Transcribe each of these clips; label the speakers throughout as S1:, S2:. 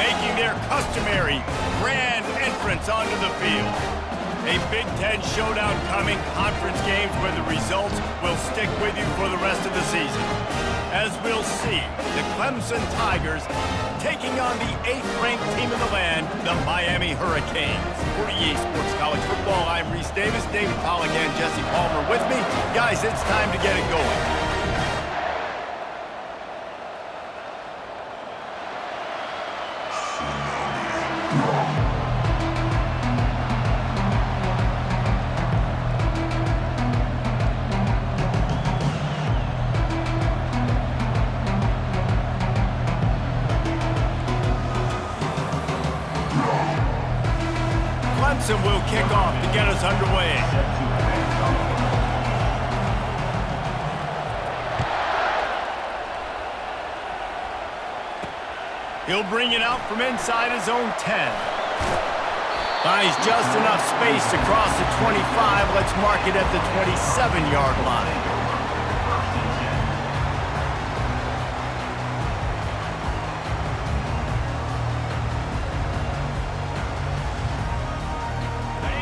S1: making their customary grand entrance onto the field. A Big Ten showdown coming, conference games where the results will stick with you for the rest of the season. As we'll see, the Clemson Tigers taking on the 8th-ranked team in the land, the Miami Hurricanes. For EA Sports College Football, I'm Reese Davis, David Pollack, and Jesse Palmer with me. Guys, it's time to get it going. Clemson will kick off to get us underway. He'll bring it out from inside his own 10. Finds just enough space to cross the 25. Let's mark it at the 27-yard line.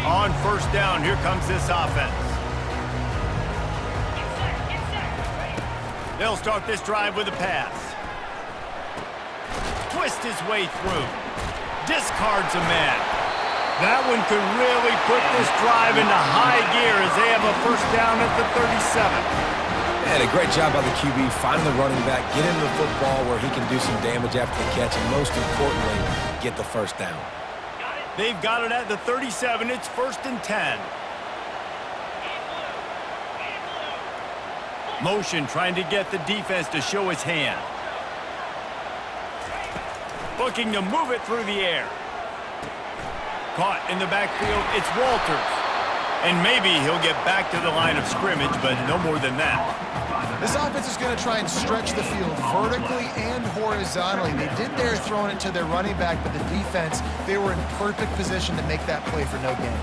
S1: On first down, here comes this offense. They'll start this drive with a pass. Twist his way through. Discards a man. That one could really put this drive into high gear as they have a first down at the 37.
S2: And a great job by the QB, finding the running back, get him the football where he can do some damage after the catch, and most importantly, get the first down.
S1: They've got it at the 37. It's 1st and 10. Motion trying to get the defense to show his hand. Looking to move it through the air. Caught in the backfield, it's Walters. And maybe he'll get back to the line of scrimmage, but no more than that.
S3: This offense is going to try and stretch the field vertically and horizontally. They did their throwing it to their running back, but the defense, they were in perfect position to make that play for no gain.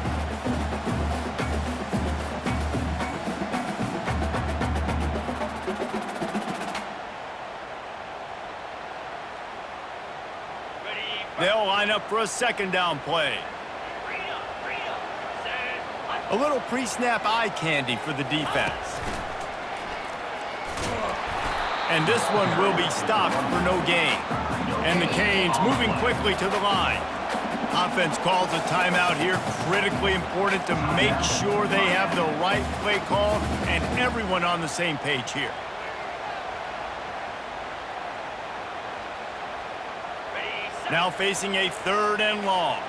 S1: They'll line up for a second down play. A little pre-snap eye candy for the defense. And this one will be stopped for no gain. And the Canes moving quickly to the line. Offense calls a timeout here. Critically important to make sure they have the right play call and everyone on the same page here. Now facing a 3rd and long.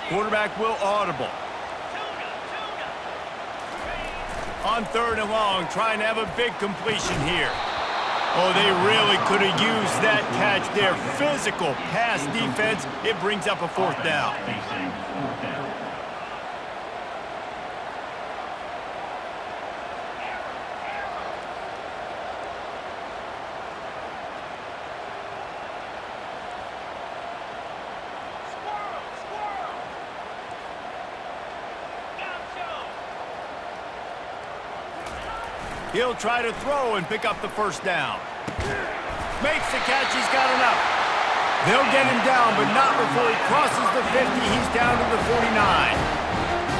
S1: Quarterback will audible. On 3rd and long, trying to have a big completion here. Oh, they really could have used that catch there. Physical pass defense. It brings up a 4th down. He'll try to throw and pick up the first down. Makes the catch, he's got enough. They'll get him down, but not before he crosses the 50. He's down to the 49.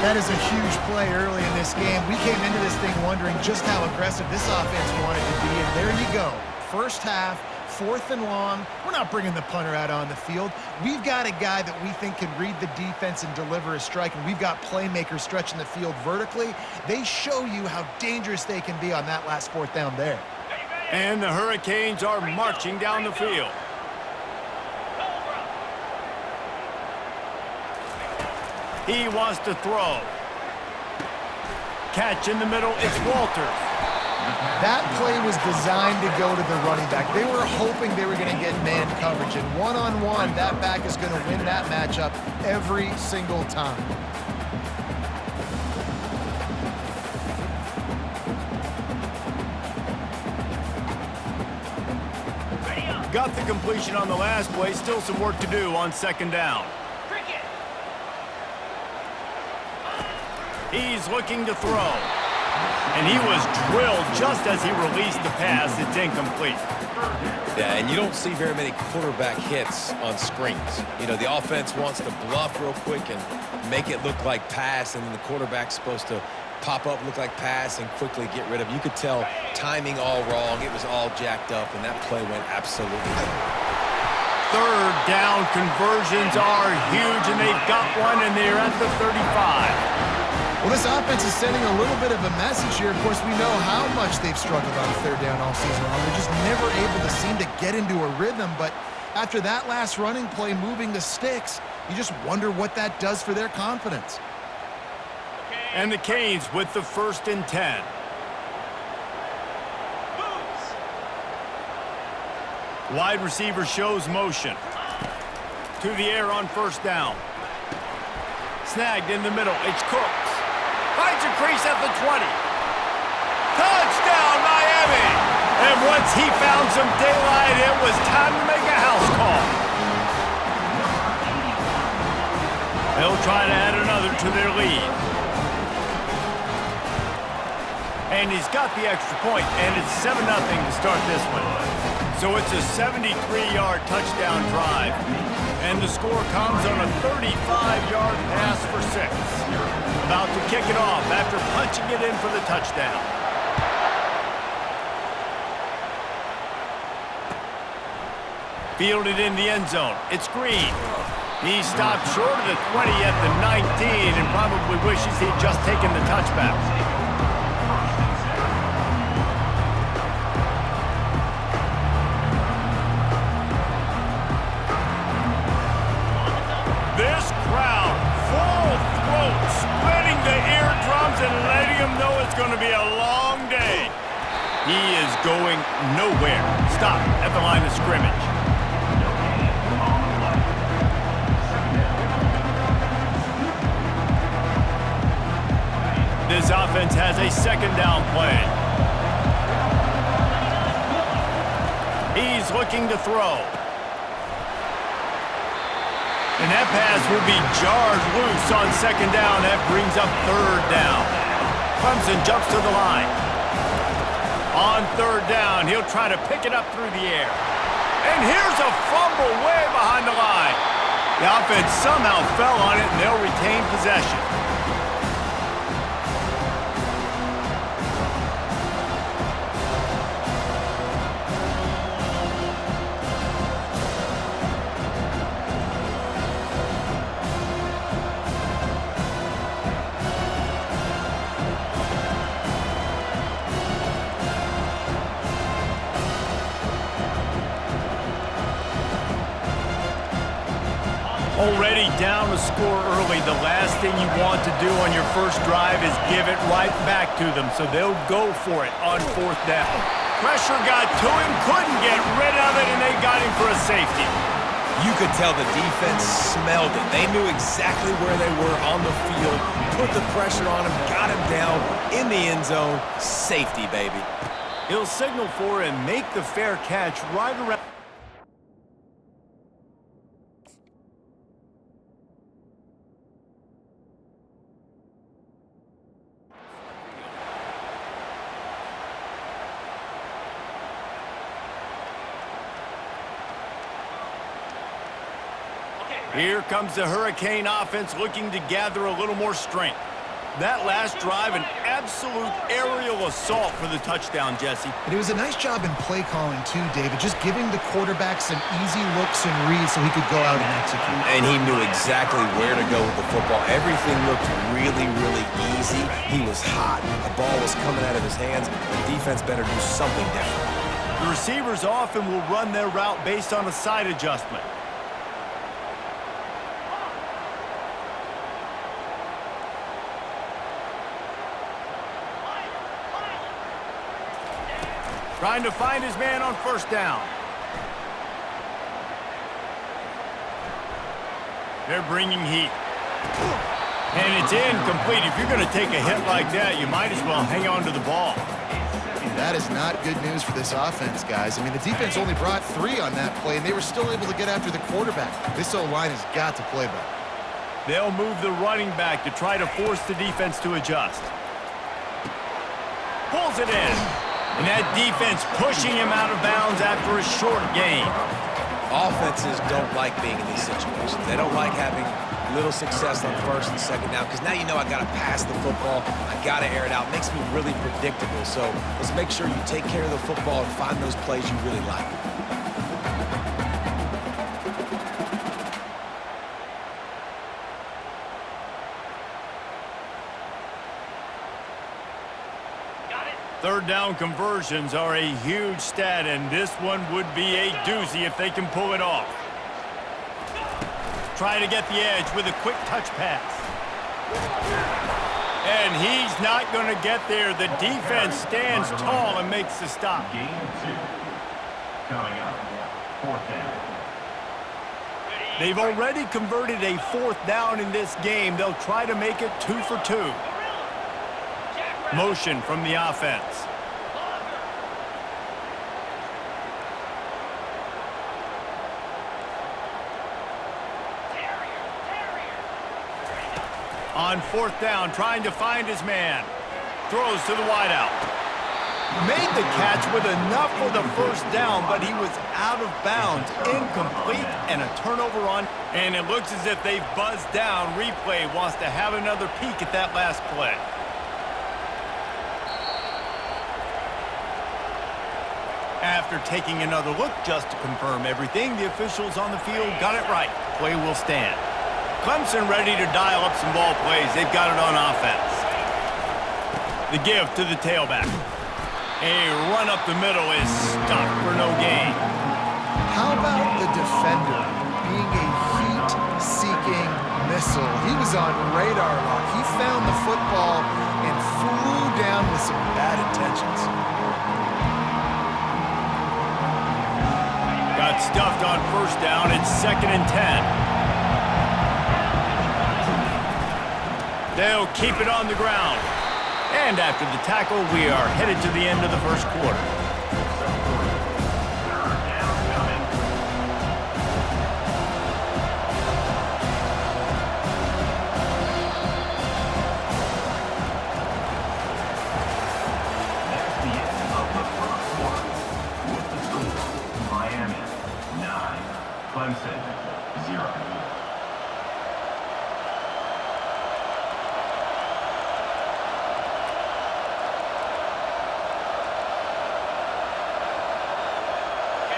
S3: That is a huge play early in this game. We came into this thing wondering just how aggressive this offense wanted to be, and there you go. First half, 4th and long. We're not bringing the punter out on the field. We've got a guy that we think can read the defense and deliver a strike, and we've got playmakers stretching the field vertically. They show you how dangerous they can be on that last 4th down there.
S1: And the Hurricanes are marching down the field. He wants to throw. Catch in the middle, it's Walters.
S3: That play was designed to go to the running back. They were hoping they were going to get man coverage, and one-on-one, that back is going to win that matchup every single time.
S1: Got the completion on the last play. Still some work to do on 2nd down. He's looking to throw. And he was drilled just as he released the pass. It's incomplete.
S2: Yeah, and you don't see very many quarterback hits on screens. You know, the offense wants to bluff real quick and make it look like pass, and then the quarterback's supposed to pop up, look like pass, and quickly get rid of it. You could tell timing all wrong. It was all jacked up, and that play went absolutely wrong.
S1: Third down conversions are huge, and they've got one, and they're at the 35.
S3: Well, this offense is sending a little bit of a message here. Of course, we know how much they've struggled on third down all season long. They're just never able to seem to get into a rhythm. But after that last running play moving the sticks, you just wonder what that does for their confidence.
S1: And the Canes with the 1st and 10. Wide receiver shows motion. To the air on 1st down. Snagged in the middle. It's Cooks. Finds a crease at the 20. Touchdown, Miami! And once he found some daylight, it was time to make a house call. They'll try to add another to their lead. And he's got the extra point, and it's 7-0 to start this one. So it's a 73-yard touchdown drive. And the score comes on a 35-yard pass for 6. About to kick it off after punching it in for the touchdown. Fielded in the end zone. It's Green. He stopped short of the 20 at the 19 and probably wishes he'd just taken the touchback. This crowd, full throat, spreading the eardrums and letting them know it's going to be a long day. He is going nowhere. Stop at the line of scrimmage. This offense has a 2nd down play. He's looking to throw. And that pass will be jarred loose on 2nd down. That brings up 3rd down. Clemson jumps to the line. On 3rd down, he'll try to pick it up through the air. And here's a fumble way behind the line. The offense somehow fell on it, and they'll retain possession. Already down a score early. The last thing you want to do on your first drive is give it right back to them, so they'll go for it on 4th down. Pressure got to him, couldn't get rid of it, and they got him for a safety.
S2: You could tell the defense smelled it. They knew exactly where they were on the field, put the pressure on him, got him down in the end zone. Safety, baby.
S1: He'll signal for and make the fair catch right around. Here comes the Hurricane offense looking to gather a little more strength. That last drive, an absolute aerial assault for the touchdown, Jesse.
S3: And it was a nice job in play calling too, David, just giving the quarterback some easy looks and reads so he could go out and execute.
S2: And he knew exactly where to go with the football. Everything looked really, really easy. He was hot. The ball was coming out of his hands. The defense better do something different.
S1: The receivers often will run their route based on a side adjustment. Trying to find his man on 1st down. They're bringing heat. And it's incomplete. If you're going to take a hit like that, you might as well hang on to the ball.
S3: That is not good news for this offense, guys. I mean, the defense only brought 3 on that play, and they were still able to get after the quarterback. This O-line has got to play better.
S1: They'll move the running back to try to force the defense to adjust. Pulls it in. And that defense pushing him out of bounds after a short gain.
S2: Offenses don't like being in these situations. They don't like having little success on first and second down because now you know I got to pass the football. I got to air it out. It makes me really predictable. So let's make sure you take care of the football and find those plays you really like.
S1: Third down conversions are a huge stat, and this one would be a doozy if they can pull it off. Trying to get the edge with a quick touch pass. And he's not going to get there. The defense stands tall and makes the stop.
S4: Game 2. Coming up, 4th down.
S1: They've already converted a 4th down in this game. They'll try to make it 2 for 2. Motion from the offense. On 4th down, trying to find his man. Throws to the wideout. Made the catch with enough for the first down, but he was out of bounds. Incomplete and a turnover on. And it looks as if they've buzzed down. Replay wants to have another peek at that last play. After taking another look just to confirm everything, the officials on the field got it right. Play will stand. Clemson ready to dial up some ball plays. They've got it on offense. The give to the tailback. A run up the middle is stopped for no gain.
S3: How about the defender being a heat-seeking missile? He was on radar lock. He found the football and flew down with some bad intentions.
S1: Got stuffed on first down. It's 2nd and 10. They'll keep it on the ground. And after the tackle, we are headed to the end of the first quarter.
S4: That's the end of the first quarter. With the score, Miami 9, Clemson 0.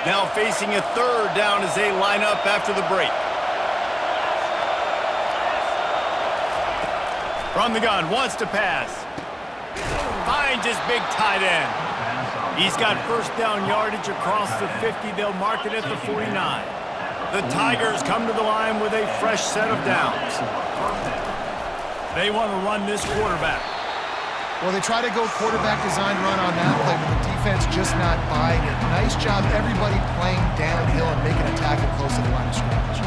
S1: Now facing a 3rd down as they line up after the break. From the gun, wants to pass. Finds his big tight end. He's got first down yardage across the 50. They'll mark it at the 49. The Tigers come to the line with a fresh set of downs. They want to run this quarterback.
S3: Well, they try to go quarterback design run on that play, but the defense just not buying it. Nice job, everybody playing downhill and making a tackle close to the line of scrimmage.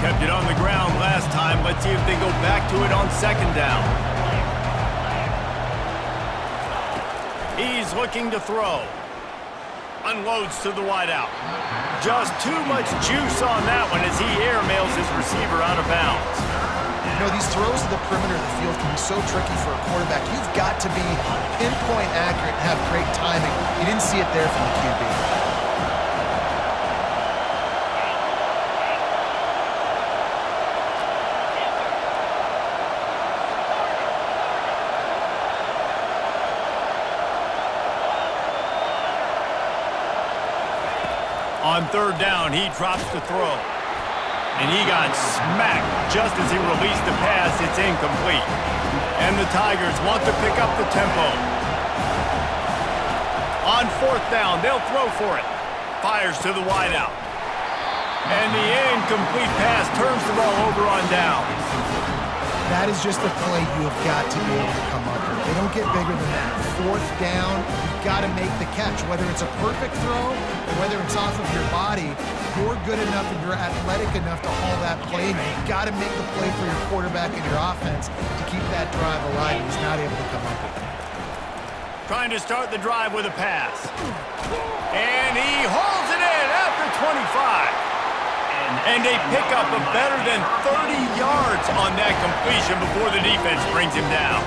S1: Kept it on the ground last time. Let's see if they go back to it on 2nd down. He's looking to throw. Unloads to the wideout. Just too much juice on that one as he airmails his receiver out of bounds.
S3: You know, these throws to the perimeter of the field can be so tricky for a quarterback. You've got to be pinpoint accurate and have great timing. You didn't see it there from the QB.
S1: On 3rd down, he drops the throw. And he got smacked just as he released the pass. It's incomplete. And the Tigers want to pick up the tempo. On 4th down, they'll throw for it. Fires to the wideout. And the incomplete pass turns the ball over on downs.
S3: That is just a play you have got to be able to come up with. They don't get bigger than that. 4th down, you've got to make the catch. Whether it's a perfect throw or whether it's off of your body, you're good enough and you're athletic enough to haul that play. And you've got to make the play for your quarterback and your offense to keep that drive alive. He's not able to come up with it.
S1: trying to start the drive with a pass. And he holds it in after 25. And a pickup of better than 30 yards on that completion before the defense brings him down.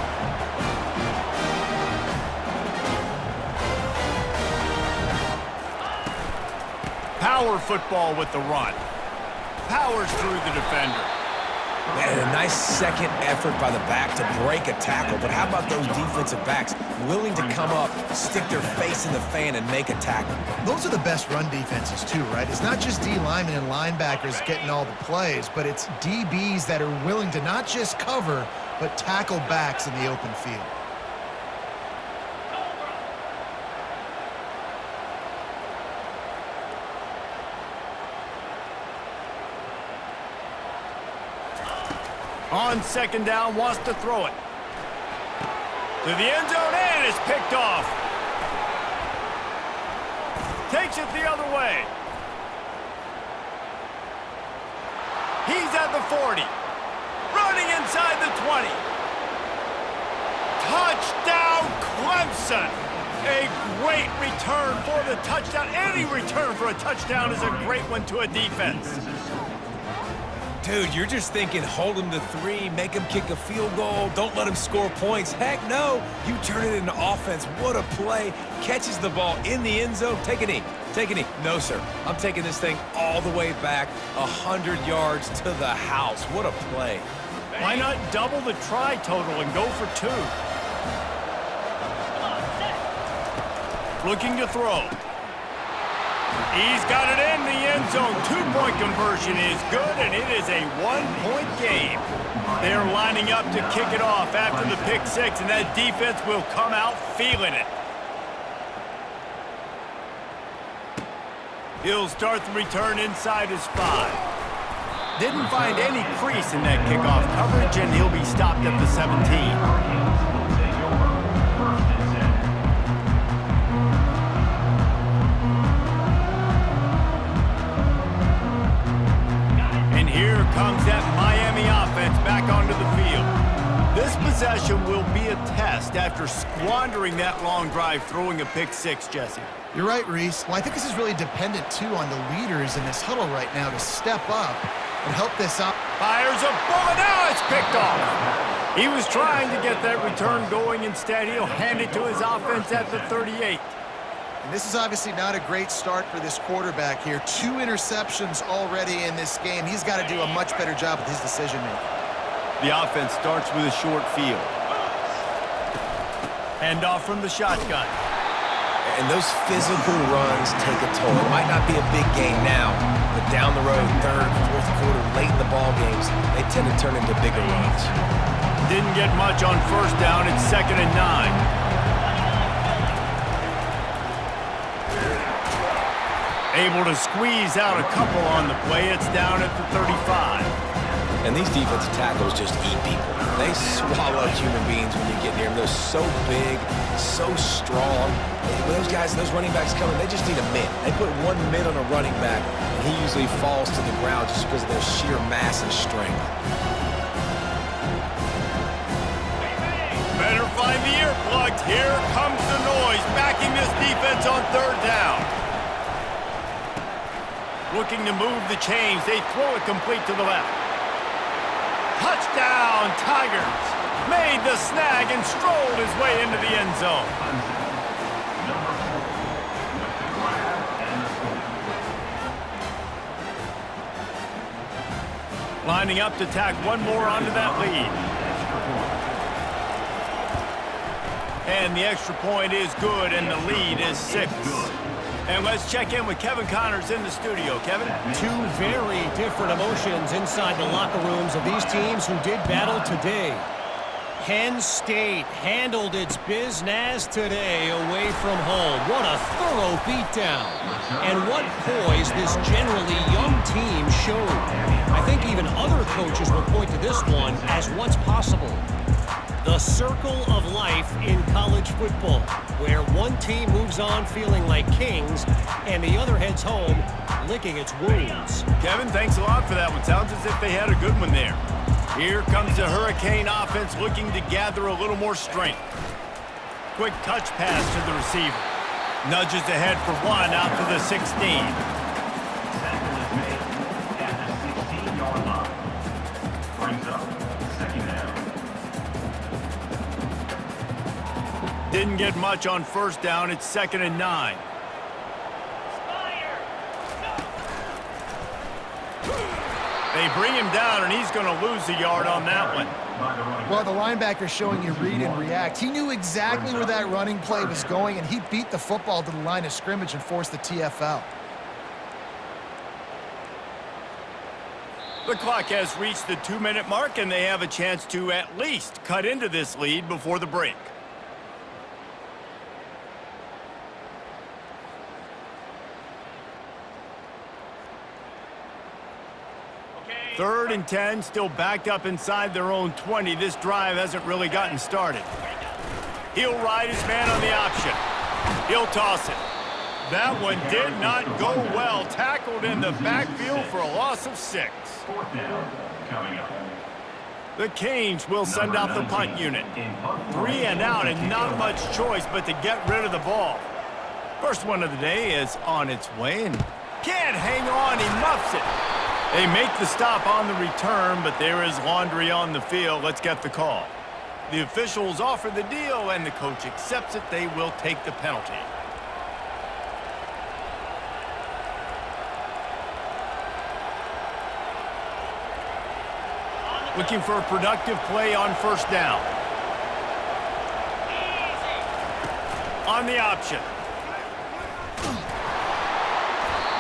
S1: Power football with the run. Powers through the defender.
S2: Man, a nice second effort by the back to break a tackle. But how about those defensive backs willing to come up, stick their face in the fan, and make a tackle?
S3: Those are the best run defenses too, right? It's not just D linemen and linebackers getting all the plays, but it's DBs that are willing to not just cover, but tackle backs in the open field.
S1: On second down, wants to throw it. To the end zone, and it's picked off. Takes it the other way. He's at the 40. Running inside the 20. Touchdown, Clemson. A great return for the touchdown. Any return for a touchdown is a great one to a defense.
S2: Dude, you're just thinking hold him to 3, make him kick a field goal, don't let him score points. Heck no, you turn it into offense. What a play. Catches the ball in the end zone. Take a knee. Take a knee. No, sir. I'm taking this thing all the way back 100 yards to the house. What a play.
S1: Why not double the try total and go for 2? Looking to throw. He's got it in the end zone. 2-point conversion is good, and it is a 1-point game. They're lining up to kick it off after the pick 6, and that defense will come out feeling it. He'll start the return inside his 5. Didn't find any crease in that kickoff coverage, and he'll be stopped at the 17. Here comes that Miami offense back onto the field. This possession will be a test after squandering that long drive throwing a pick 6, Jesse.
S3: You're right, Reese. Well, I think this is really dependent, too, on the leaders in this huddle right now to step up and help this up.
S1: Fires a bullet. Now it's picked off. He was trying to get that return going. Instead, he'll hand it to his offense at the 38.
S3: And this is obviously not a great start for this quarterback here. 2 interceptions already in this game. He's got to do a much better job with his decision-making.
S1: The offense starts with a short field. Hand off from the shotgun.
S2: And those physical runs take a toll. It might not be a big game now, but down the road, 3rd, 4th quarter, late in the ball games, they tend to turn into bigger runs.
S1: Didn't get much on first down. It's 2nd and 9. Able to squeeze out a couple on the play. It's down at the 35.
S2: And these defensive tackles just eat people. They swallow human beings when you get near them. They're so big, so strong. When those guys, those running backs come in, they just need a mid. They put 1 mid on a running back, and he usually falls to the ground just because of their sheer mass and strength.
S1: Better find the earplugs. Here comes the noise, backing this defense on 3rd down. Looking to move the chains. They throw it complete to the left. Touchdown, Tigers. Made the snag and strolled his way into the end zone. Lining up to tack one more onto that lead. And the extra point is good, and the lead is 6. And let's check in with Kevin Connors in the studio. Kevin?
S5: 2 very different emotions inside the locker rooms of these teams who did battle today. Penn State handled its business today away from home. What a thorough beatdown. And what poise this generally young team showed. I think even other coaches will point to this one as what's possible. The circle of life in college football, where one team moves on feeling like kings and the other heads home licking its wounds.
S1: Kevin, thanks a lot for that one. Sounds as if they had a good one there. Here comes the Hurricane offense looking to gather a little more strength. quick touch pass to the receiver. Nudges ahead for one out to the 16.
S4: Tackle is made at the 16-yard line. Brings up second down.
S1: Didn't get much on first down. It's 2nd and 9. They bring him down, and he's going to lose a yard on that one.
S3: Well, the linebacker's showing you read and react. He knew exactly where that running play was going, and he beat the football to the line of scrimmage and forced the TFL.
S1: The clock has reached the 2-minute mark, and they have a chance to at least cut into this lead before the break. Third and 10, still backed up inside their own 20. This drive hasn't really gotten started. He'll ride his man on the option. He'll toss it. That one did not go well. Tackled in the backfield for a loss of 6.
S4: Fourth down coming up.
S1: The Canes will send out the punt unit. 3 and out, and not much choice but to get rid of the ball. First one of the day is on its way, and can't hang on. He muffs it. They make the stop on the return, but there is laundry on the field. Let's get the call. The officials offer the deal, and the coach accepts it. They will take the penalty. Looking for a productive play on first down. On the option.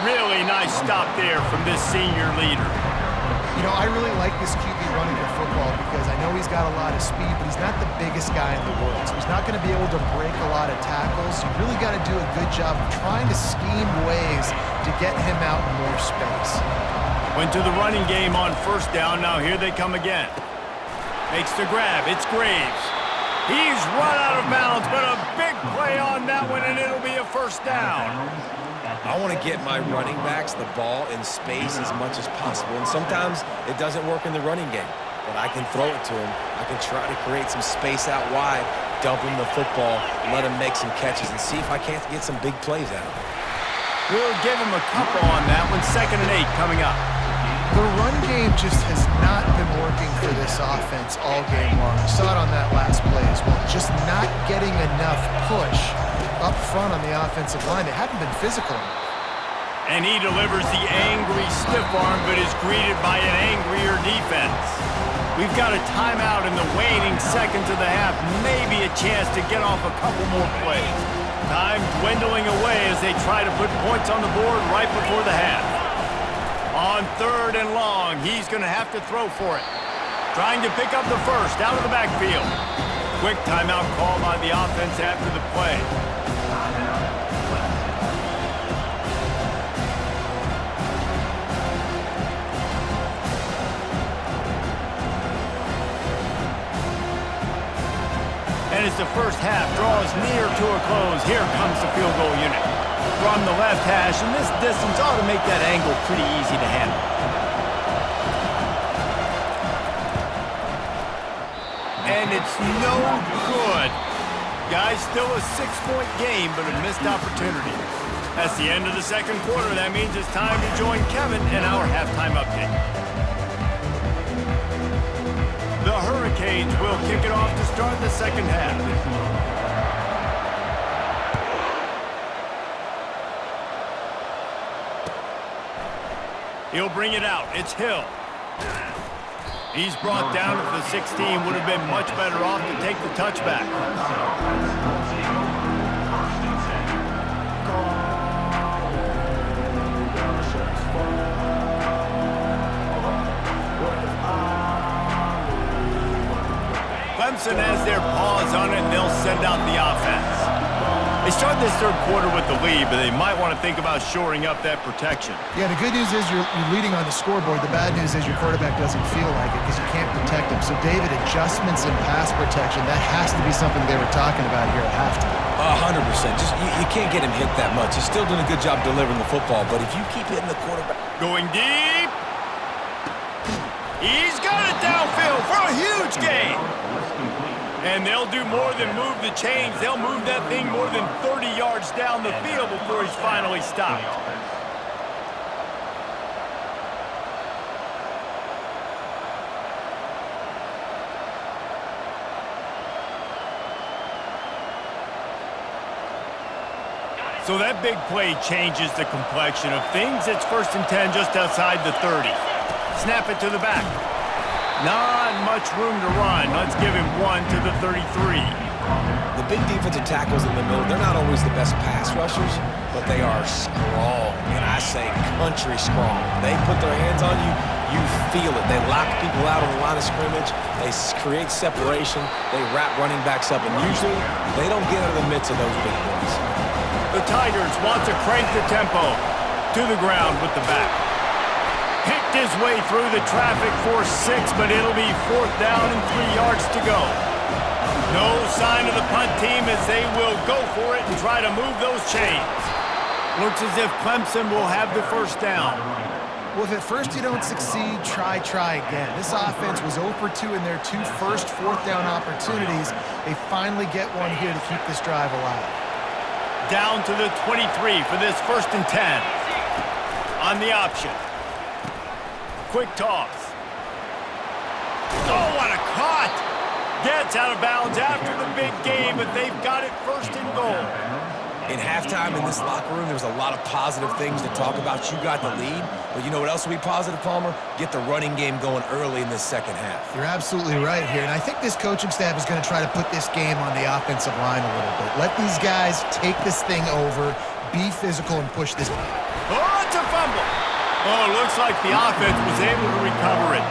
S1: Really nice stop there from this senior leader.
S3: You know, I really like this QB running the football because I know he's got a lot of speed, but he's not the biggest guy in the world. So he's not going to be able to break a lot of tackles. You really got to do a good job of trying to scheme ways to get him out in more space.
S1: Went to the running game on first down. Now here they come again. Makes the grab. It's Graves. He's run out of bounds, but a big play on that one, and it'll be a first down.
S2: I want to get my running backs the ball in space as much as possible. And sometimes it doesn't work in the running game. But I can throw it to him. I can try to create some space out wide, dump him the football, let him make some catches, and see if I can't get some big plays out of him.
S1: We'll give him a couple on that one. 2nd and 8 coming up.
S3: The run game just has not been working for this offense all game long. You saw it on that last play as well. Just not getting enough push up front on the offensive line. They haven't been physical.
S1: And he delivers the angry stiff arm, but is greeted by an angrier defense. We've got a timeout in the waning seconds of the half. Maybe a chance to get off a couple more plays. Time dwindling away as they try to put points on the board right before the half. On 3rd and long, he's going to have to throw for it. Trying to pick up the first out of the backfield. Quick timeout call by the offense after the play. And as the first half draws near to a close, here comes the field goal unit. From the left hash, and this distance ought to make that angle pretty easy to handle. And it's no good. Guys, still a 6-point game, but a missed opportunity. That's the end of the second quarter. That means it's time to join Kevin in our halftime update. The Hurricanes will kick it off to start the second half. He'll bring it out. It's Hill. He's brought down at the 16. Would have been much better off to take the touchback. Clemson has their paws on it, and they'll send out the offense. They start this third quarter with the lead, but they might want to think about shoring up that protection.
S3: Yeah, the good news is you're leading on the scoreboard. The bad news is your quarterback doesn't feel like it because you can't protect him. So, David, adjustments in pass protection, that has to be something they were talking about here at halftime.
S2: 100%. Just you can't get him hit that much. He's still doing a good job delivering the football, but if you keep hitting the quarterback...
S1: Going deep. He's got it downfield for a huge gain. And they'll do more than move the chains. They'll move that thing more than 30 yards down the field before he's finally stopped. So that big play changes the complexion of things. It's 1st and 10 just outside the 30. Snap it to the back. Not much room to run. Let's give him 1 to the 33.
S2: The big defensive tackles in the middle, they're not always the best pass rushers, but they are strong, and I say country strong. They put their hands on you, you feel it. They lock people out on the line of scrimmage. They create separation. They wrap running backs up, and usually they don't get out of the midst of those big boys.
S1: The Tigers want to crank the tempo to the ground with the back. Picked his way through the traffic for 6, but it'll be 4th down and 3 yards to go. No sign of the punt team as they will go for it and try to move those chains. Looks as if Clemson will have the 1st down.
S3: Well, if at first you don't succeed, try again. This offense was 0 for 2 in their 2 first 4th down opportunities. They finally get one here to keep this drive alive.
S1: Down to the 23 for this 1st and 10. On the option. Quick toss. Oh, what a caught! Gets out of bounds after the big game, but they've got it 1st and goal.
S2: In halftime in this locker room, there was a lot of positive things to talk about. You got the lead, but you know what else will be positive, Palmer? Get the running game going early in this 2nd half.
S3: You're absolutely right here, and I think this coaching staff is going to try to put this game on the offensive line a little bit. Let these guys take this thing over, be physical, and push this.
S1: Oh, it's a fumble. Oh, looks like the offense was able to recover it.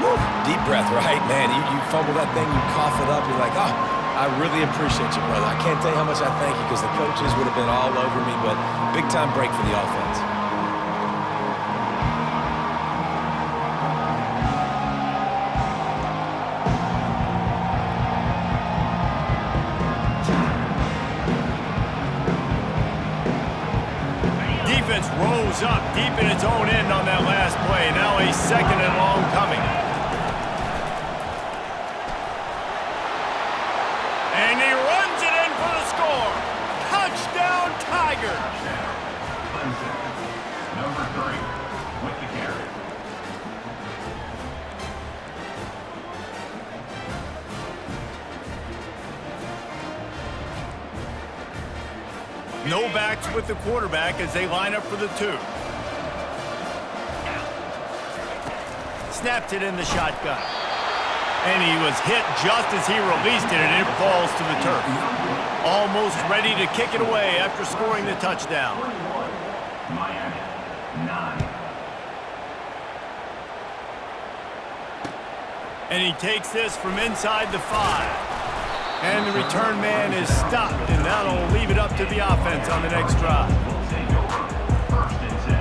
S2: Woo. Deep breath, right? Man, you fumble that thing, you cough it up, you're like, oh, I really appreciate you, brother. I can't tell you how much I thank you because the coaches would have been all over me, but big-time break for the offense.
S1: Defense rose up deep in its own end on that last play. Now a 2nd and long coming. And he runs it in for the score. Touchdown, Tigers.
S4: Clemson, number 3, with the carry.
S1: No backs with the quarterback as they line up for the 2. Snapped it in the shotgun. And he was hit just as he released it, and it falls to the turf. Almost ready to kick it away after scoring the touchdown.
S4: 21, Miami, 9.
S1: And he takes this from inside the 5. And the return man is stopped, and that'll leave it up to the offense on the next drive.
S4: Will take over, 1st and 10.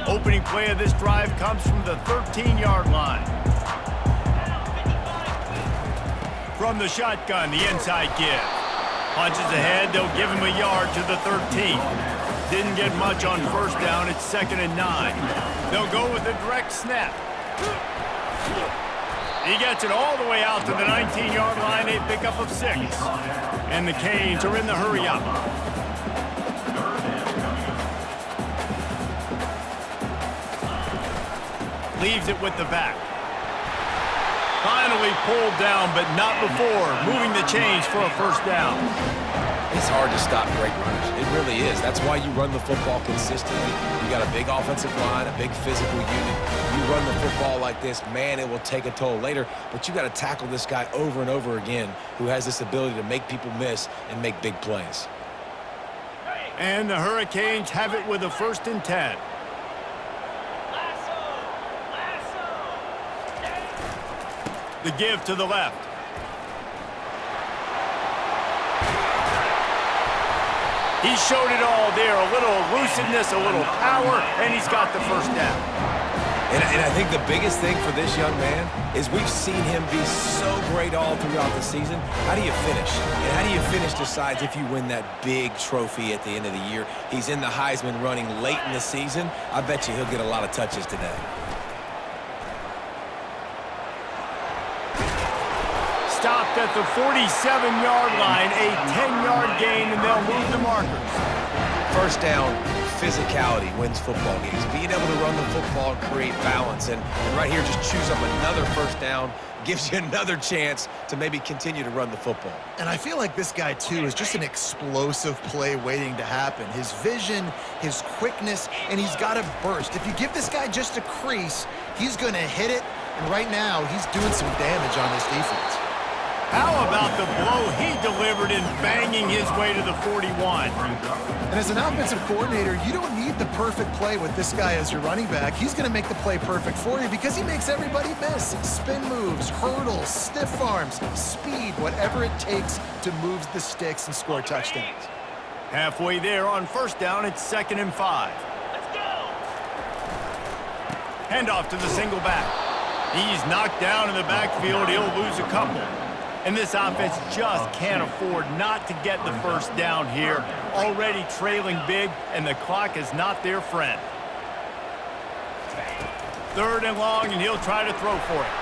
S1: Opening play of this drive comes from the 13-yard line. From the shotgun, the inside give. Punches ahead, they'll give him a yard to the 13. Didn't get much on 1st down, it's 2nd and 9. They'll go with a direct snap. He gets it all the way out to the 19-yard line, a pickup of 6. And the Canes are in the hurry up. Leaves it with the back. Finally pulled down, but not before moving the chains for a 1st down.
S2: It's hard to stop great runners. It really is. That's why you run the football consistently. You got a big offensive line, a big physical unit. You run the football like this, man, it will take a toll later. But you got to tackle this guy over and over again who has this ability to make people miss and make big plays.
S1: And the Hurricanes have it with a 1st and 10. The give to the left. He showed it all there. A little elusiveness, a little power, and he's got the 1st down.
S2: And I think the biggest thing for this young man is we've seen him be so great all throughout the season. How do you finish? And how do you finish decides if you win that big trophy at the end of the year. He's in the Heisman running late in the season. I bet you he'll get a lot of touches today.
S1: Stopped at the 47-yard line, a 10-yard gain, and they'll move the markers.
S2: First down, physicality wins football games. Being able to run the football and create balance. And right here, just choose up another first down, gives you another chance to maybe continue to run the football.
S3: And I feel like this guy, too, is just an explosive play waiting to happen. His vision, his quickness, and he's got a burst. If you give this guy just a crease, he's going to hit it. And right now, he's doing some damage on this defense.
S1: How about the blow he delivered in banging his way to the 41?
S3: And as an offensive coordinator, you don't need the perfect play with this guy as your running back. He's going to make the play perfect for you because he makes everybody miss. Spin moves, hurdles, stiff arms, speed, whatever it takes to move the sticks and score touchdowns.
S1: Halfway there on first down, it's 2nd and 5. Let's go! Handoff to the single back. He's knocked down in the backfield. He'll lose a couple. And this offense just can't afford not to get the first down here. Already trailing big, and the clock is not their friend. 3rd and long, and he'll try to throw for it.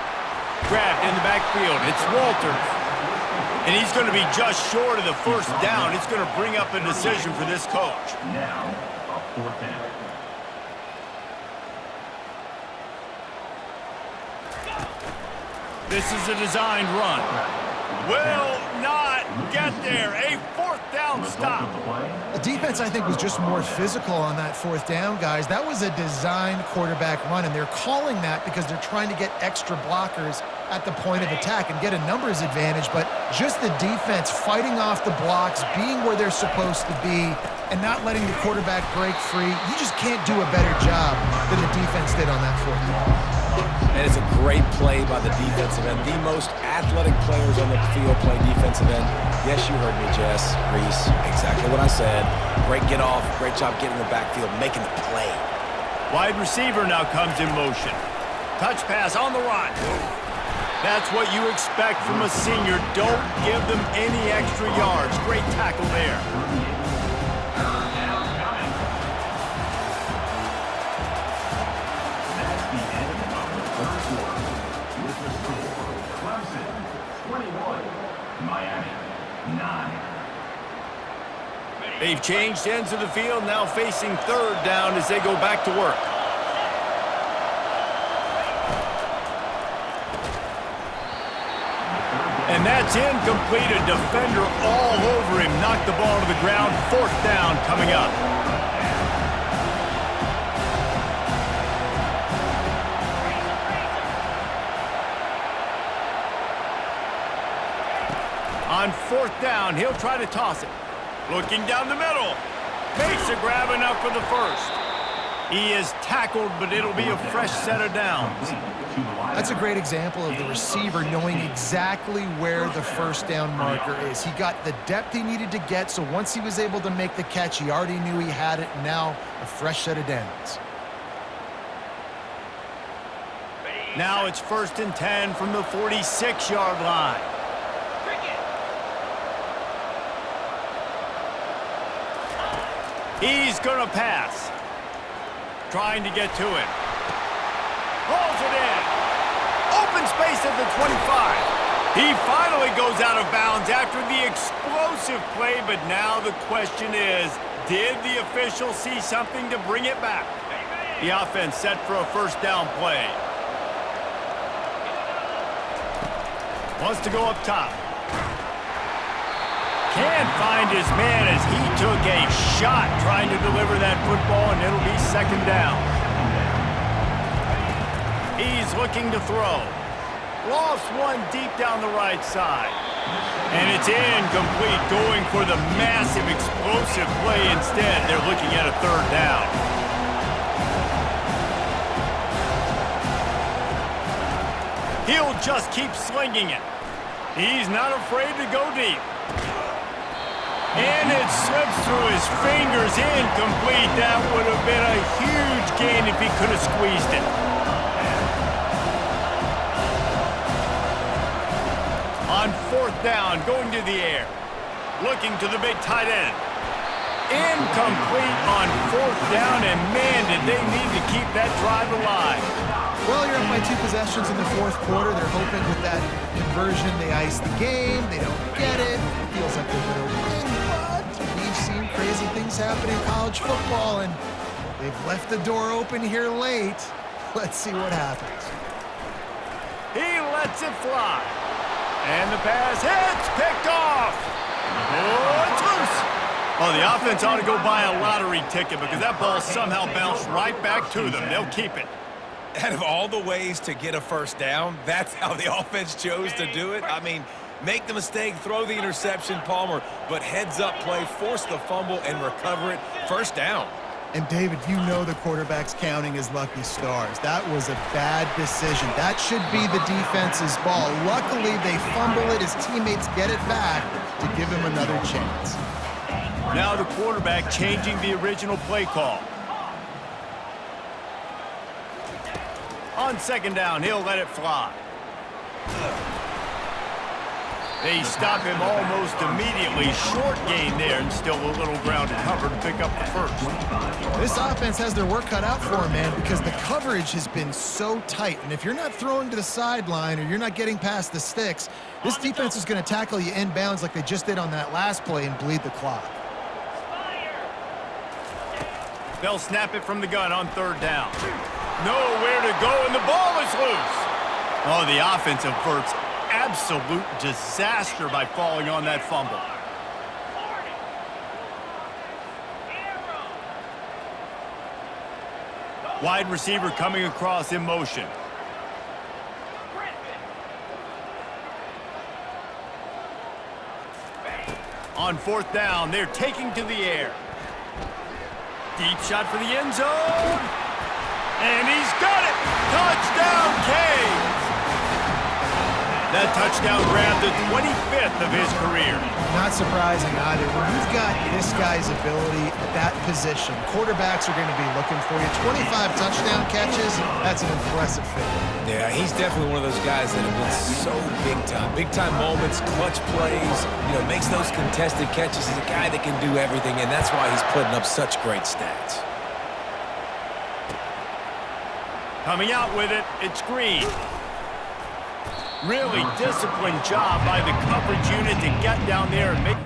S1: Grabbed in the backfield. It's Walters. And he's going to be just short of the first down. It's going to bring up a decision for this coach.
S4: Now, a 4th down.
S1: This is a designed run. Will not get there. A 4th down stop.
S3: The defense, I think, was just more physical on that 4th down, guys. That was a designed quarterback run, and they're calling that because they're trying to get extra blockers at the point of attack and get a numbers advantage, but just the defense fighting off the blocks, being where they're supposed to be, and not letting the quarterback break free. You just can't do a better job than the defense did on that 4th down.
S2: And it's a great play by the defensive end. The most athletic players on the field play defensive end. Yes, you heard me, Jess, Reese. Exactly what I said. Great get off. Great job getting in the backfield, making the play.
S1: Wide receiver now comes in motion. Touch pass on the run. That's what you expect from a senior. Don't give them any extra yards. Great tackle there.
S4: Clemson, 21. Miami, 9.
S1: They've changed ends of the field, now facing 3rd down as they go back to work. And that's incomplete. A defender all over him. Knocked the ball to the ground. 4th down coming up. On 4th down, he'll try to toss it. Looking down the middle. Makes a grab enough for the first. He is tackled, but it'll be a fresh set of downs.
S3: That's a great example of the receiver knowing exactly where the first down marker is. He got the depth he needed to get, so once he was able to make the catch, he already knew he had it. Now, a fresh set of downs.
S1: Now it's 1st and 10 from the 46-yard line. He's going to pass. Trying to get to it. Pulls it in. Open space at the 25. He finally goes out of bounds after the explosive play, but now the question is, did the official see something to bring it back? The offense set for a first down play. Wants to go up top. Can't find his man as he took a shot trying to deliver that football, and it'll be 2nd down. He's looking to throw. Lost one deep down the right side. And it's incomplete, going for the massive explosive play instead. They're looking at a 3rd down. He'll just keep slinging it. He's not afraid to go deep. And it slips through his fingers, incomplete. That would have been a huge gain if he could have squeezed it. fourth down, going to the air. Looking to the big tight end. Incomplete on fourth down, and man, did they need to keep that drive alive.
S3: Well, you're up by 2 possessions in the fourth quarter. They're hoping with that conversion they ice the game. They don't get it. It feels like they're going to win, but we've seen crazy things happen in college football, and they've left the door open here late. Let's see what happens.
S1: He lets it fly. And the pass hits, picked off. Oh, it's loose. Oh, the offense ought to go buy a lottery ticket because that ball somehow bounced right back to them. They'll keep it.
S2: Out of all the ways to get a first down, that's how the offense chose to do it. I mean, make the mistake, throw the interception, Palmer, but heads-up play, force the fumble, and recover it. First down.
S3: And, David, you know the quarterback's counting his lucky stars. That was a bad decision. That should be the defense's ball. Luckily, they fumble it. His teammates get it back to give him another chance.
S1: Now the quarterback changing the original play call. On second down, he'll let it fly. They stop him almost immediately. Short gain there, and still a little ground to cover to pick up the first.
S3: This offense has their work cut out for them, man, because the coverage has been so tight. And if you're not throwing to the sideline or you're not getting past the sticks, this defense is going to tackle you inbounds like they just did on that last play and bleed the clock.
S1: They'll snap it from the gun on third down. Nowhere to go, and the ball is loose. Oh, the offense averts absolute disaster by falling on that fumble. Wide receiver coming across in motion. On fourth down, they're taking to the air. Deep shot for the end zone. And he's got it! Touchdown, Canes! That touchdown grabbed the 25th of his career.
S3: Not surprising either. When you've got this guy's ability at that position, quarterbacks are going to be looking for you. 25 touchdown catches, that's an impressive figure.
S2: Yeah, he's definitely one of those guys that have been so big time. Big time moments, clutch plays, makes those contested catches. He's a guy that can do everything, and that's why he's putting up such great stats.
S1: Coming out with it, it's Green. Really disciplined job by the coverage unit to get down there and make...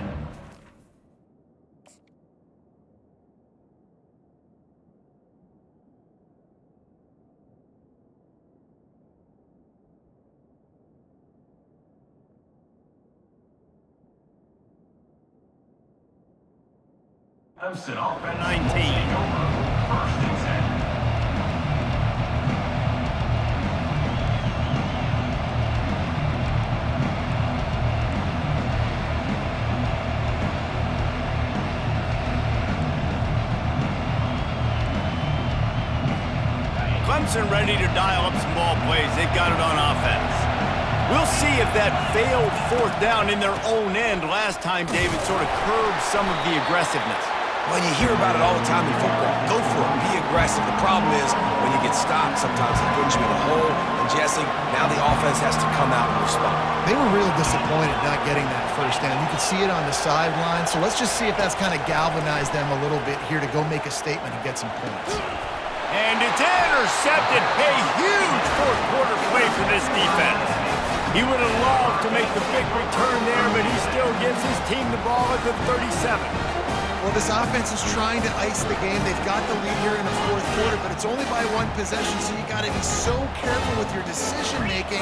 S4: Clemson offense
S1: 19.
S4: First and 10.
S1: Clemson ready to dial up some ball plays. They've got it on offense. We'll see if that failed fourth down in their own end last time, David, sort of curbed some of the aggressiveness.
S2: Well, you hear about it all the time in football. Go for it. Be aggressive. The problem is when you get stopped, sometimes it puts you in a hole. And, Jesse, now the offense has to come out and respond.
S3: They were real disappointed not getting that first down. You could see it on the sideline. So let's just see if that's kind of galvanized them a little bit here to go make a statement and get some points.
S1: And it's intercepted. A huge fourth quarter play for this defense. He would have loved to make the big return there, but he still gives his team the ball at the 37.
S3: Well, this offense is trying to ice the game. They've got the lead here in the fourth quarter, but it's only by one possession, so you got to be so careful with your decision-making,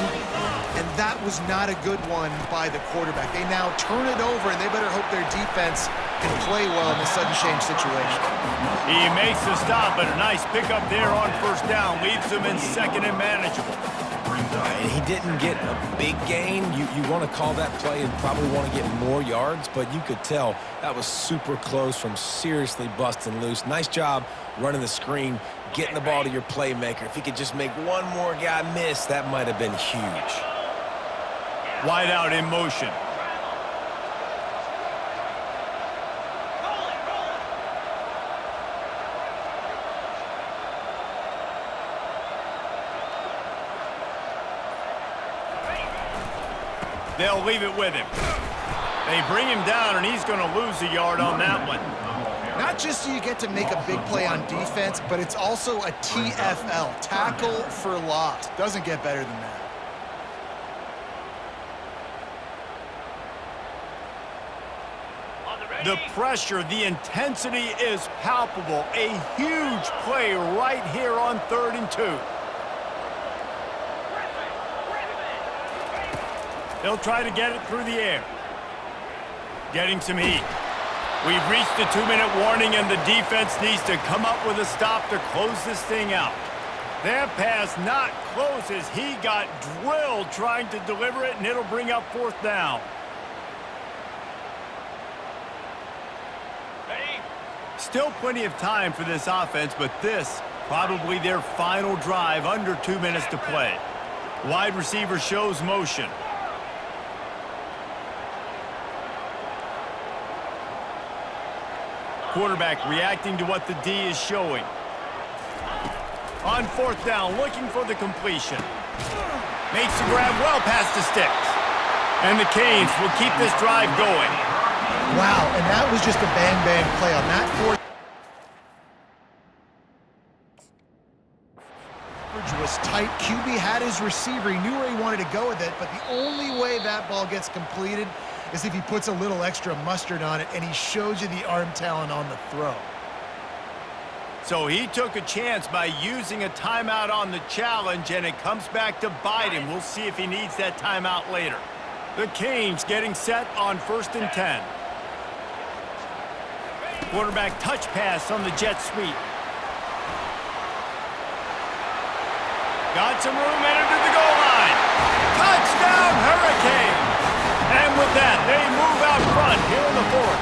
S3: and that was not a good one by the quarterback. They now turn it over, and they better hope their defense can play well in a sudden change situation.
S1: He makes the stop, but a nice pickup there on first down. Leaves him in second and manageable.
S2: And he didn't get a big gain. You want to call that play and probably want to get more yards, but you could tell that was super close from seriously busting loose. Nice job running the screen, getting the ball to your playmaker. If he could just make one more guy miss, that might have been huge.
S1: Wide out in motion. They'll leave it with him. They bring him down, and he's going to lose a yard on that one.
S3: Not just so you get to make a big play on defense, but it's also a TFL, tackle for loss. Doesn't get better than that.
S1: The pressure, the intensity is palpable. A huge play right here on 3rd and 2. They'll try to get it through the air. Getting some heat. We've reached the 2-minute warning, and the defense needs to come up with a stop to close this thing out. That pass not closes. He got drilled trying to deliver it, and it'll bring up 4th down. Still plenty of time for this offense, but this probably their final drive, under 2 minutes to play. Wide receiver shows motion. Quarterback reacting to what the D is showing. On 4th down, looking for the completion. Makes the grab well past the sticks. And the Canes will keep this drive going.
S3: Wow, and that was just a bang-bang play on that 4th. Was tight. QB had his receiver. He knew where he wanted to go with it, but the only way that ball gets completed is if he puts a little extra mustard on it, and he shows you the arm talent on the throw.
S1: So he took a chance by using a timeout on the challenge, and it comes back to bite him. We'll see if he needs that timeout later. The Canes getting set on 1st and 10. Quarterback touch pass on the jet sweep. Got some room, entered to the goal line. Touchdown, Hurricanes! And with that, they move out front here in the 4th.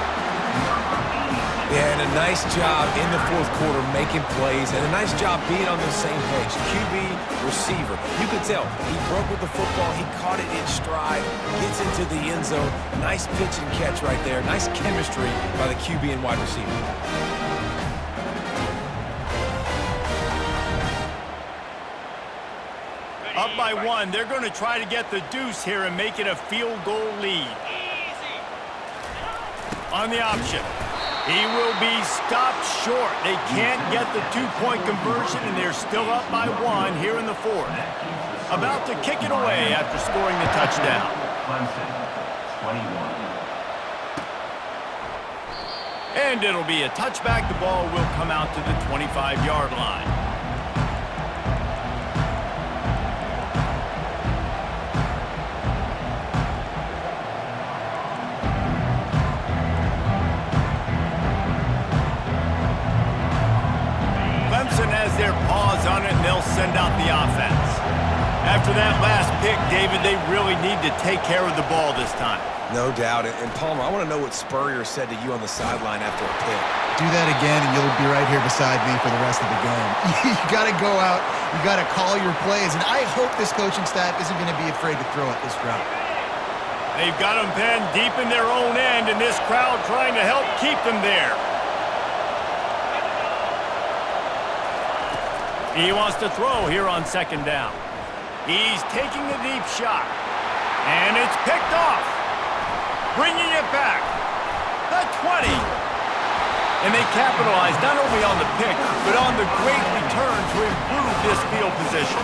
S2: Yeah, and a nice job in the 4th quarter making plays, and a nice job being on the same page. QB, receiver. You could tell he broke with the football. He caught it in stride, gets into the end zone. Nice pitch and catch right there. Nice chemistry by the QB and wide receiver.
S1: Up by 1, they're going to try to get the deuce here and make it a field goal lead. On the option, he will be stopped short. They can't get the 2-point conversion, and they're still up by 1 here in the 4th. About to kick it away after scoring the touchdown.
S4: Clemson, 21.
S1: And it'll be a touchback. The ball will come out to the 25-yard line. Clemson has their paws on it, and they'll send out the offense. After that last pick, David, they really need to take care of the ball this time.
S2: No doubt. And Palmer, I want to know what Spurrier said to you on the sideline after a pick.
S3: Do that again, and you'll be right here beside me for the rest of the game. You got to go out. You got to call your plays, and I hope this coaching staff isn't going to be afraid to throw at this route.
S1: They've got them pinned deep in their own end, and this crowd trying to help keep them there. He wants to throw here on 2nd down. He's taking a deep shot, and it's picked off. Bringing it back. The 20. And they capitalized not only on the pick, but on the great return to improve this field position.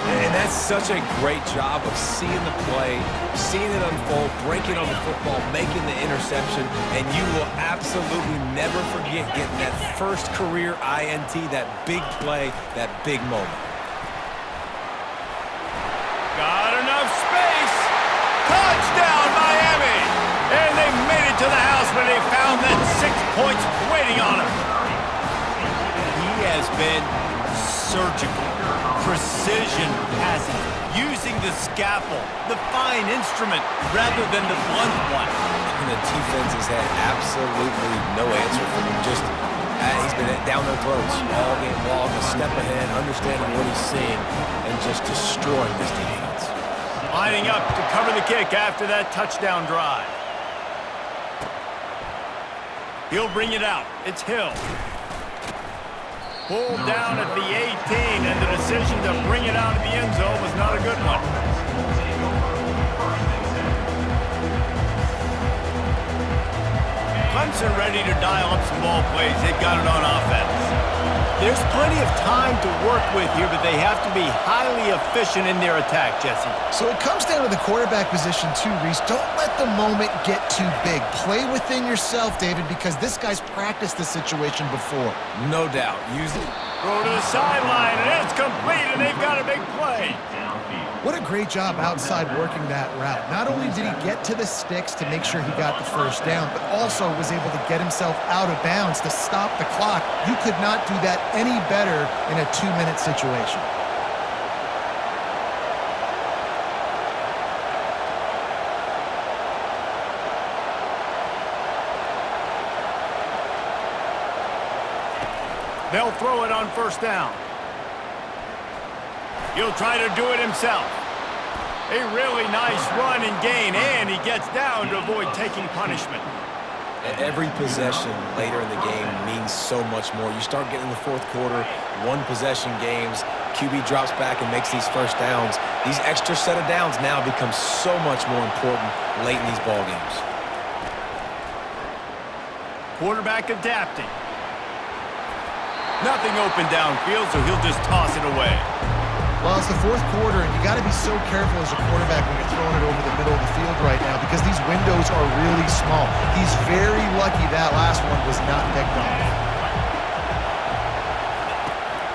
S2: And that's such a great job of seeing the play, seeing it unfold, breaking on the football, making the interception, and you will absolutely never forget getting that first career INT, that big play, that big moment.
S1: Got enough space. Touchdown, Miami. And they made it to the house when they found that 6 points waiting on him. He has been surgical. Precision passing, using the scalpel, the fine instrument, rather than the blunt one.
S2: And the defense has had absolutely no answer for him. Just, he's been down their throats all game long, a step ahead, understanding what he's seeing, and just destroying this defense.
S1: Lining up to cover the kick after that touchdown drive. He'll bring it out. It's Hill. Pulled down at the 18, and the decision to bring it out of the end zone was not a good one. dial up some ball plays. They've got it on offense. There's plenty of time to work with here, but they have to be highly efficient in their attack, Jesse.
S3: So it comes down to the quarterback position too, Reese. Don't let the moment get too big. Play within yourself, David, because this guy's practiced this situation before.
S2: No doubt. Use it.
S1: Throw to the sideline, and it's complete, and they've got a big play.
S3: What a great job outside working that route. Not only did he get to the sticks to make sure he got the first down, but also was able to get himself out of bounds to stop the clock. You could not do that any better in a 2-minute situation.
S1: They'll throw it on first down. He'll try to do it himself. A really nice run and gain, and he gets down to avoid taking punishment.
S2: Every possession later in the game means so much more. You start getting in the fourth quarter, one-possession games, QB drops back and makes these first downs. These extra set of downs now become so much more important late in these ball games.
S1: Quarterback adapting. Nothing open downfield, so he'll just toss it away.
S3: Well, it's the fourth quarter, and you got to be so careful as a quarterback when you're throwing it over the middle of the field right now because these windows are really small. He's very lucky that last one was not picked off.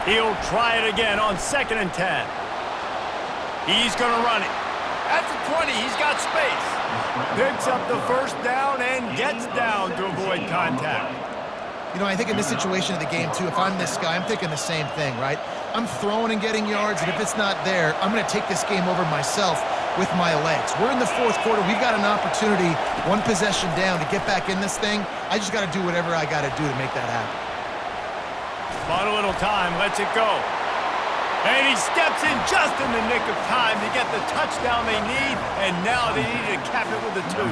S1: He'll try it again on 2nd and 10. He's going to run it. At the 20, he's got space. Picks up the first down and gets down to avoid contact.
S3: You know, I think in this situation of the game, too, if I'm this guy, I'm thinking the same thing, right? I'm throwing and getting yards, and if it's not there, I'm going to take this game over myself with my legs. We're in the fourth quarter. We've got an opportunity, one possession down, to get back in this thing. I just got to do whatever I got to do to make that happen.
S1: Bought a little time, lets it go. And he steps in just in the nick of time to get the touchdown they need, and now they need to cap it with a 2.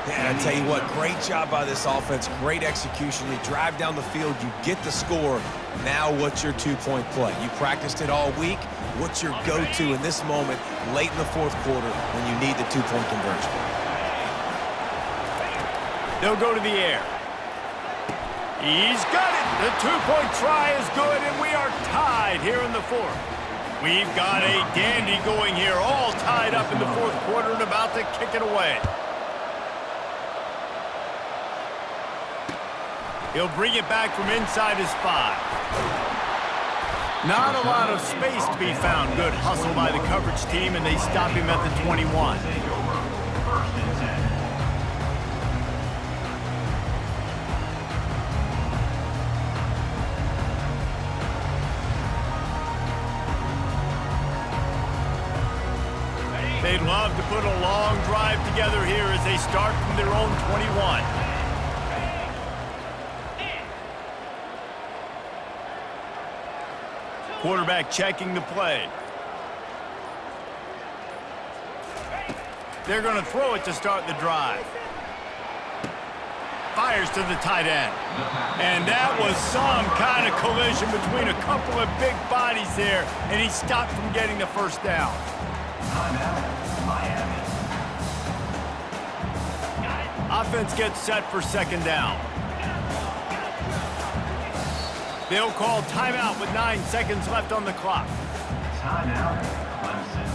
S2: Man, I tell you what, great job by this offense, great execution. You drive down the field, you get the score. Now what's your 2-point play? You practiced it all week. What's your go-to in this moment late in the fourth quarter when you need the 2-point conversion?
S1: They'll go to the air. He's got it. The 2-point try is good, and we are tied here in the fourth. We've got a dandy going here, all tied up in the fourth quarter and about to kick it away. He'll bring it back from inside his 5. Not a lot of space to be found. Good hustle by the coverage team, and they stop him at the 21. They'd love to put a long drive together here as they start from their own 21. Quarterback checking the play. They're going to throw it to start the drive. Fires to the tight end. And that was some kind of collision between a couple of big bodies there, and he stopped from getting the first down. Offense gets set for 2nd down. They'll call timeout with 9 seconds left on the clock.
S4: Timeout, Clemson.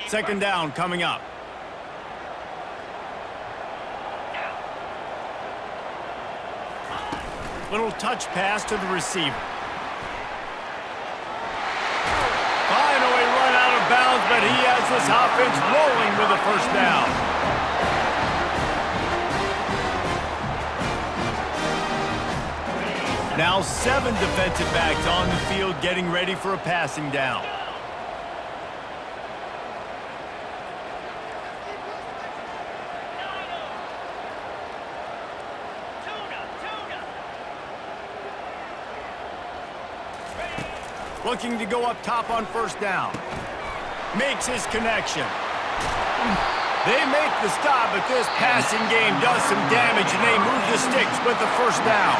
S1: Second down coming up. Little touch pass to the receiver. Finally run out of bounds, but he has this offense rolling with a first down. Now 7 defensive backs on the field getting ready for a passing down. Looking to go up top on first down. Makes his connection. They make the stop, but this passing game does some damage, and they move the sticks with the first down.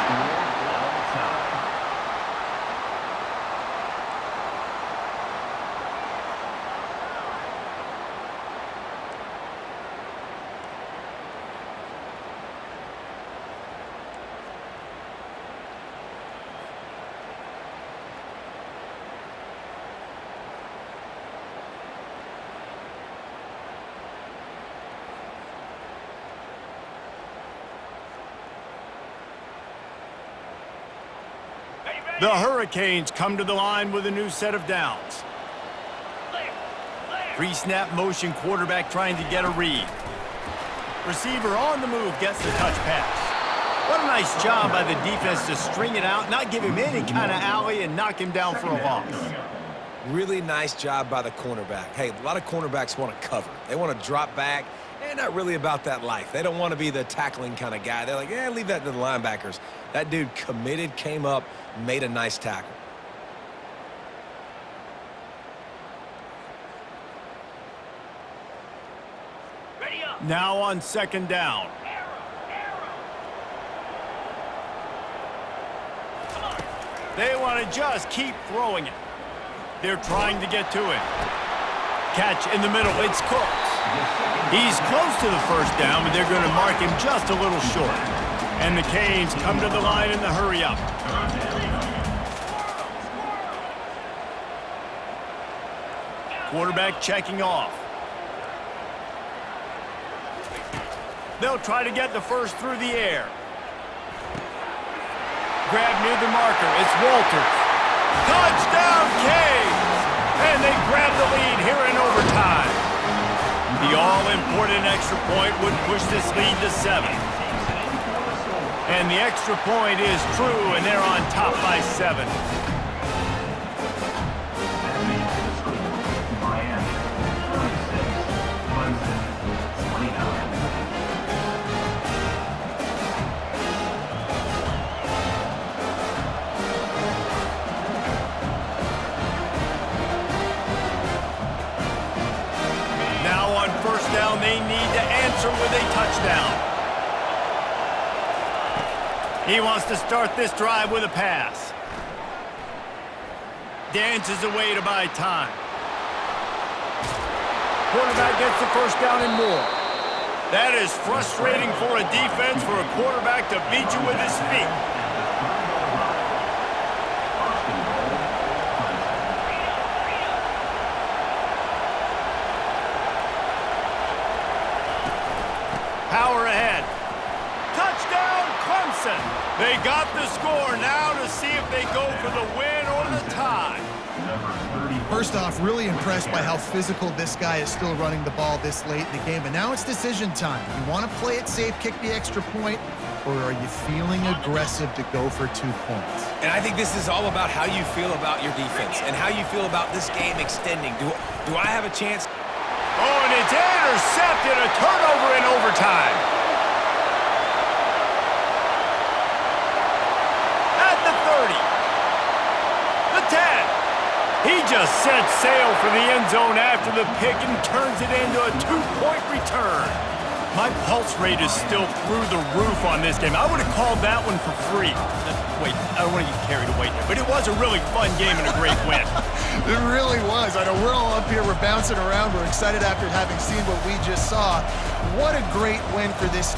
S1: The Hurricanes come to the line with a new set of downs. Pre-snap motion, quarterback trying to get a read. Receiver on the move gets the touch pass. What a nice job by the defense to string it out, not give him any kind of alley, and knock him down for a loss.
S2: Really nice job by the cornerback. Hey, a lot of cornerbacks want to cover. They want to drop back. They're not really about that life. They don't want to be the tackling kind of guy. They're like, yeah, leave that to the linebackers. That dude committed, came up, made a nice tackle.
S1: Now on second down. They want to just keep throwing it. They're trying to get to it. Catch in the middle. It's Cooks. He's close to the first down, but they're going to mark him just a little short. And the Canes come to the line in the hurry-up. Quarterback checking off. They'll try to get the first through the air. Grab near the marker. It's Walters. Touchdown, Canes! And they grab the lead here in overtime. The all-important extra point would push this lead to 7. And the extra point is true, and they're on top by 7.
S4: Miami, 26. Clemson, 29.
S1: Now on first down, they need to answer with a touchdown. He wants to start this drive with a pass. Dances away to buy time. Quarterback gets the first down and more. That is frustrating for a defense, for a quarterback to beat you with his feet. Power ahead. Touchdown, Clemson. They got the score now to see if they go for the win or the tie.
S3: First off, really impressed by how physical this guy is still running the ball this late in the game. But now it's decision time. You want to play it safe, kick the extra point, or are you feeling aggressive to go for 2 points?
S2: And I think this is all about how you feel about your defense and how you feel about this game extending. Do I have a chance?
S1: Oh, and it's intercepted, a turnover in overtime. At the 30. The 10. He just set sail for the end zone after the pick and turns it into a 2-point return. My pulse rate is still through the roof on this game. I would have called that one for free. Wait, I don't want to get carried away here, but it was a really fun game and a great win.
S3: It really was. I know we're all up here, we're bouncing around, we're excited after having seen what we just saw. What a great win for this